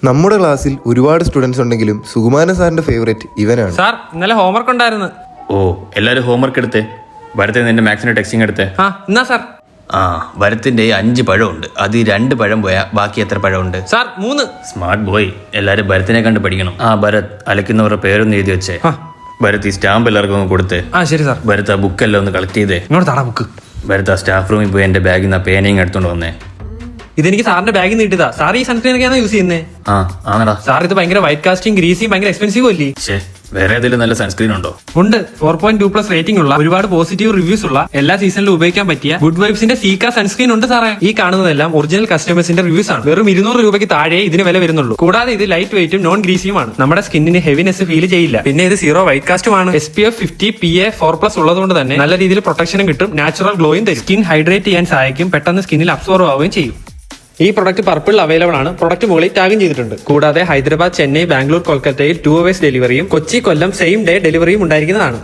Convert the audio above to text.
നമ്മുടെ ക്ലാസ്സിൽ ഒരുപാട് സ്റ്റുഡൻസ് ഉണ്ടെങ്കിലും സുകുമാരൻ സാറിന്റെ ഫേവറേറ്റ് ഇവനാണ്. സാർ ഇന്നലെ ഹോംവർക്ക് ഉണ്ടായിരുന്നു. ഓ എല്ലാരും ഹോംവർക്ക് എടുത്തേ. വരത്തെ നിന്റെ മാത്സിന്റെ ടെക്സ്റ്റിംഗ് എടുത്തേ. എന്നാ സാർ. വരത്തിന്റെ 5 പഴമുണ്ട്. അത് 2 പഴം പോയാ ബാക്കി എത്ര പഴമുണ്ട്? സാർ 3. Smart boy. എല്ലാരും ഭരത്തിനെ കണ്ട് പഠിക്കണം. ഭരത് അലക്കുന്നവരുടെ പേരൊന്ന് എഴുതി വെച്ചേ. ഭരത് ഈ സ്റ്റാമ്പ് എല്ലാവർക്കും ഒന്ന് കൊടുത്തേ. ശരി സാർ. ഭരത് ആ ബുക്കെല്ലാം ഒന്ന് കളക്ട് ചെയ്തേ. ഇങ്ങോട്ട് താടാ ബുക്ക്. ഭരത് ആ സ്റ്റാഫ് റൂമിൽ പോയി എന്റെ ബാഗിൽ നിന്ന് പേനയും എടുത്തോണ്ട് വന്നേ. ഇതെനിക്ക് സാറിന്റെ ബാഗിൽ നിന്ന് കിട്ടിയതാ. സാർ ഈ സൺസ്ക്രീൻ ഒക്കെയാണ് യൂസ് ചെയ്യുന്നത്? ആണടാ. സാർ ഇത് ഭയങ്കര വൈറ്റ് കാസ്റ്റിംഗ് ഗ്രീസിയും ഭയങ്കര എക്സ്പെൻസീവ് അല്ലേ? വേറെ ഏതെങ്കിലും നല്ല സൺസ്ക്രീൻ ഉണ്ടോ? ഉണ്ട്. 4.2+ റേറ്റിംഗ് ഉള്ള ഒരുപാട് പോസിറ്റീവ് റിവ്യൂസ് ഉള്ള എല്ലാ സീസണിലും ഉപയോഗിക്കാൻ പറ്റിയ ഗുഡ് വൈബ്സിന്റെ സീക്ക സൺസ്ക്രീൻ ഉണ്ട് സാറേ. ഈ കാണുന്നതെല്ലാം ഒറിജിനൽ കസ്റ്റമേഴ്സിന്റെ റിവ്യൂസ് ആണ്. വെറും 200 രൂപയ്ക്ക് താഴെ ഇതിന് വില വരുന്നുള്ളൂ. കൂടാതെ ഇത് ലൈറ്റ് വെയിറ്റും നോൺ ഗ്രീസിയുമാണ്. നമ്മുടെ സ്കിന്നിന് ഹെവിനെസ് ഫീൽ ചെയ്യില്ല. പിന്നെ ഇത് 0 വൈറ്റ് കാസ്റ്റുമാണ്. SPF 50 PA 4+ ഉള്ളതുകൊണ്ട് തന്നെ നല്ല രീതിയിൽ പ്രൊട്ടക്ഷനും കിട്ടും. നാച്ചുറൽ ഗ്ലോയും തരും. സ്കിൻ ഹൈഡ്രേറ്റ് ചെയ്യാൻ സഹായിക്കും. പെട്ടെന്ന് സ്കിന്നിൽ അബ്സോർവ് ആവുകയും ചെയ്യും. ഈ പ്രൊഡക്റ്റ് പർപ്പിൾ അവൈലബിൾ ആണ്. പ്രൊഡക്റ്റ് മുകളിൽ ടാഗും ചെയ്തിട്ടുണ്ട്. കൂടാതെ ഹൈദരാബാദ്, ചെന്നൈ, ബാംഗ്ലൂർ, കൊൽക്കത്തയിൽ 2 hours ഡെലിവറിയും കൊച്ചി, കൊല്ലം സെയിം ഡേ ഡെലിവറിയും ഉണ്ടായിരിക്കുന്നതാണ്.